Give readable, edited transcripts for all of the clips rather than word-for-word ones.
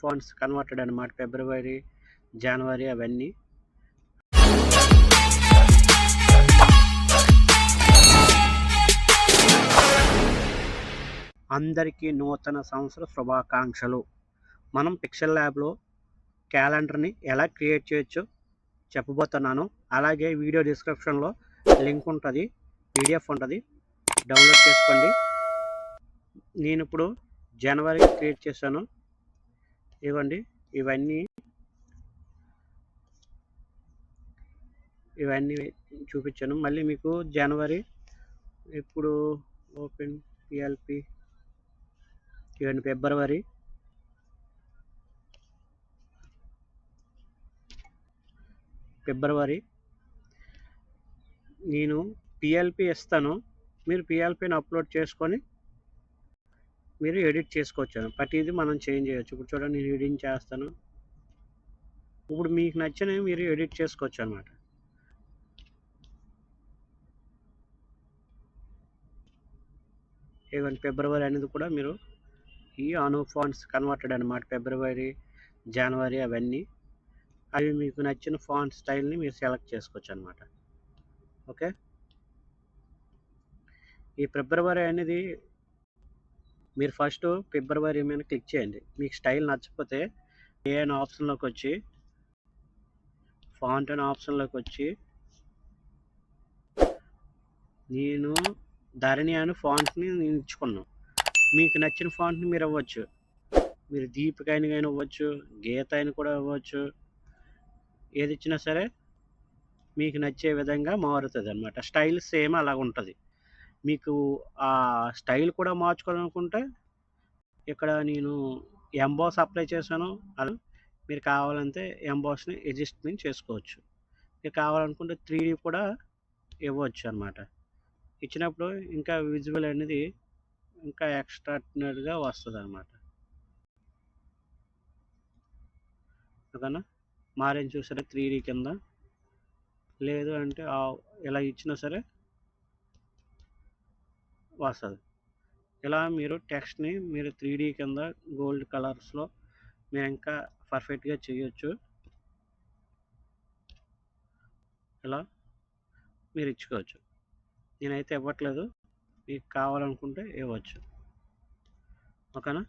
Fonts converted అనమాట. ఫిబ్రవరి, జనవరి అవన్నీ. అందరికీ నూతన సంవత్సర శుభాకాంక్షలు. మనం పిక్సెల్ ల్యాబ్లో క్యాలెండర్ని ఎలా క్రియేట్ చేయొచ్చో చెప్పబోతున్నాను. అలాగే వీడియో డిస్క్రిప్షన్లో లింక్ ఉంటుంది, పీడిఎఫ్ ఉంటుంది, డౌన్లోడ్ చేసుకోండి. నేను ఇప్పుడు జనవరి క్రియేట్ చేశాను. ఇవ్వండి, ఇవన్నీ చూపించాను. మళ్ళీ మీకు జనవరి ఇప్పుడు ఓపెన్ పిఎల్పి, ఇవన్నీ ఫిబ్రవరి నేను పిఎల్పి ఇస్తాను. మీరు పిఎల్పిని అప్లోడ్ చేసుకొని మీరు ఎడిట్ చేసుకోవచ్చు. ప్రతిదీ మనం చేంజ్ చేయొచ్చు. ఇప్పుడు చూడండి, నేను ఎడిట్ చేస్తాను. ఇప్పుడు మీకు నచ్చినవి మీరు ఎడిట్ చేసుకోవచ్చు అనమాట. ఈవెన్ ఫిబ్రవరి అనేది కూడా మీరు ఈ ఫాంట్స్ కన్వర్టెడ్ అనమాట. ఫిబ్రవరి, జనవరి అవన్నీ అవి మీకు నచ్చిన ఫాంట్ స్టైల్ని మీరు సెలెక్ట్ చేసుకోవచ్చు అనమాట. ఓకే, ఈ ఫిబ్రవరి అనేది మీరు ఫస్ట్ ఫిబ్రవరి మీద క్లిక్ చేయండి. మీకు స్టైల్ నచ్చకపోతే ఏ అనే ఆప్షన్లోకి వచ్చి ఫాంట్ అనే ఆప్షన్లోకి వచ్చి నేను ధరణి అనే ఫాంట్ని నేను ఇచ్చుకున్నాను. మీకు నచ్చిన ఫాంట్ని మీరు ఇవ్వచ్చు. మీరు దీపిక అయిన కానీ ఇవ్వచ్చు, గీత అయిన కూడా ఇవ్వచ్చు. ఏది ఇచ్చినా సరే మీకు నచ్చే విధంగా మారుతుంది అనమాట. స్టైల్ సేమ్ అలా ఉంటుంది. మీకు ఆ స్టైల్ కూడా మార్చుకోవాలనుకుంటే ఇక్కడ నేను ఎంబాస్ అప్లై చేశాను. అలా మీరు కావాలంటే ఎంబాస్ని అడ్జస్ట్మెంట్ చేసుకోవచ్చు. మీరు కావాలనుకుంటే 3D కూడా ఇవ్వచ్చు అనమాట. ఇచ్చినప్పుడు ఇంకా విజువల్ అనేది ఇంకా ఎక్స్ట్రాడినరీగా వస్తుంది అనమాట. ఓకేనా, మారేం చూసారా 3D కింద. లేదు అంటే ఇలా ఇచ్చినా సరే వస్తుంది. ఇలా మీరు టెక్స్ట్ని మీరు 3D కింద గోల్డ్ కలర్స్లో మీరు ఇంకా పర్ఫెక్ట్గా చేయొచ్చు. ఇలా మీరు ఇచ్చుకోవచ్చు. నేనైతే ఇవ్వట్లేదు, మీకు కావాలనుకుంటే ఇవ్వచ్చు. ఓకేనా,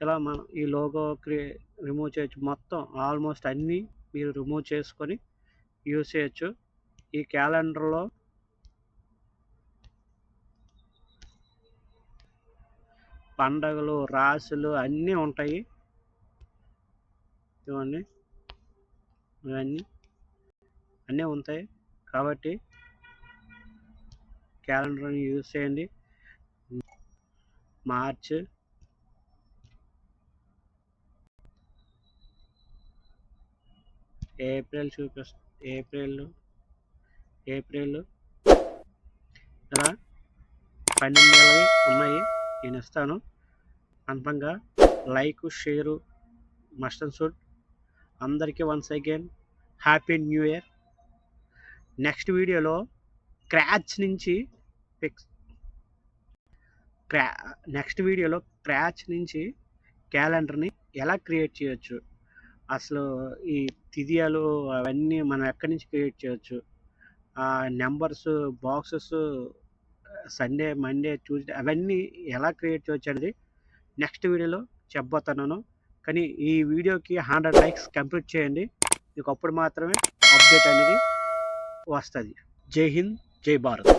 ఇలా మనం ఈ లోగో రిమూవ్ చేయొచ్చు. మొత్తం ఆల్మోస్ట్ అన్నీ మీరు రిమూవ్ చేసుకొని యూజ్ చేయొచ్చు. ఈ క్యాలెండర్లో పండగలు, రాసులు అన్నీ ఉంటాయి. ఇవన్నీ అన్నీ ఉంటాయి కాబట్టి క్యాలెండర్ని యూజ్ చేయండి. మార్చ్, ఏప్రిల్ ఏప్రిల్ ఇలా 12 నెలవి ఉన్నాయి. నేను ఇస్తాను. కన్ఫర్మ్గా like, share must and should. అందరికీ once again happy new year. Next వీడియోలో క్రాచ్ నుంచి క్యాలెండర్ని ఎలా క్రియేట్ చేయొచ్చు, అసలు ఈ తిథియాలు అవన్నీ మనం ఎక్కడి నుంచి క్రియేట్ చేయొచ్చు, numbers, boxes, Sunday, Monday, Tuesday అవన్నీ ఎలా క్రియేట్ చేయొచ్చు అనేది నెక్స్ట్ వీడియోలో చెప్పబోతున్నాను. కానీ ఈ వీడియోకి 100 లైక్స్ కంప్లీట్ చేయండి. మీకు అప్పుడు మాత్రమే అప్డేట్ అనేది వస్తుంది. జై హింద్, జై భారత్.